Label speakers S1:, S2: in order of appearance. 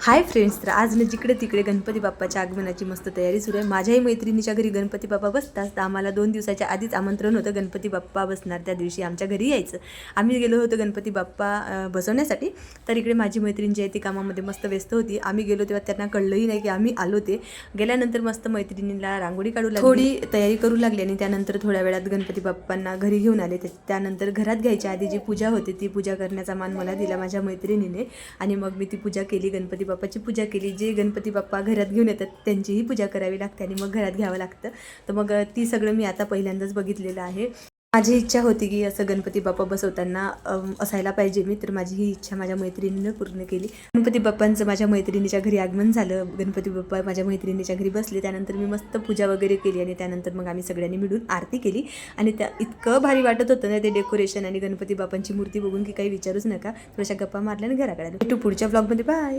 S1: Hi friends, तर आज ना जिकडे तिकडे गणपती बाप्पाच्या आगमनाची मस्त तयारी सुरू आहे. माझ्याही मैत्रिणीच्या घरी गणपती बाप्पा बसतात, तर आम्हाला 2 दिवसाच्या आधीच आमंत्रण होतं गणपती बाप्पा बसणार त्या दिवशी आमच्या घरी यायचं. आम्ही गेलो होतो गणपती बाप्पा बसवण्यासाठी. तर इकडे माझी मैत्रीण जी आहे ती कामामध्ये मस्त व्यस्त होती. आम्ही गेलो तेव्हा त्यांना कळलंही नाही की आम्ही आलो. ते गेल्यानंतर मस्त मैत्रिणीला रांगोळी काढू लागली, थोडी तयारी करू लागली आणि त्यानंतर थोड्या वेळात गणपती बाप्पांना घरी घेऊन आले. त्यानंतर घरात घ्यायच्या आधी जी पूजा होती ती पूजा करण्याचा मान मला दिला माझ्या मैत्रिणीने आणि मग मी ती पूजा केली. गणपती बाप्पाची पूजा केली. जे गणपती बाप्पा घरात घेऊन येतात त्यांचीही पूजा करावी लागते आणि मग घरात घ्यावं लागतं. तर मग ती सगळं मी आता पहिल्यांदाच बघितलेलं आहे. माझी इच्छा होती की असं गणपती बाप्पा बसवताना असायला पाहिजे मी. तर माझी ही इच्छा माझ्या मैत्रिणीनं पूर्ण केली. गणपती बाप्पांचं माझ्या मैत्रिणीच्या घरी आगमन झालं. गणपती बाप्पा माझ्या मैत्रिणीच्या घरी बसले. त्यानंतर मी मस्त पूजा वगैरे केली आणि त्यानंतर मग आम्ही सगळ्यांनी मिळून आरती केली आणि त्या इतकं भारी वाटत होतं ना ते डेकोरेशन आणि गणपती बाप्पांची मूर्ती बघून की काही विचारूच नका. थोड्याशा गप्पा मारल्या आणि घराकडे आलो. भेटू पुढच्या ब्लॉगमध्ये. बाय.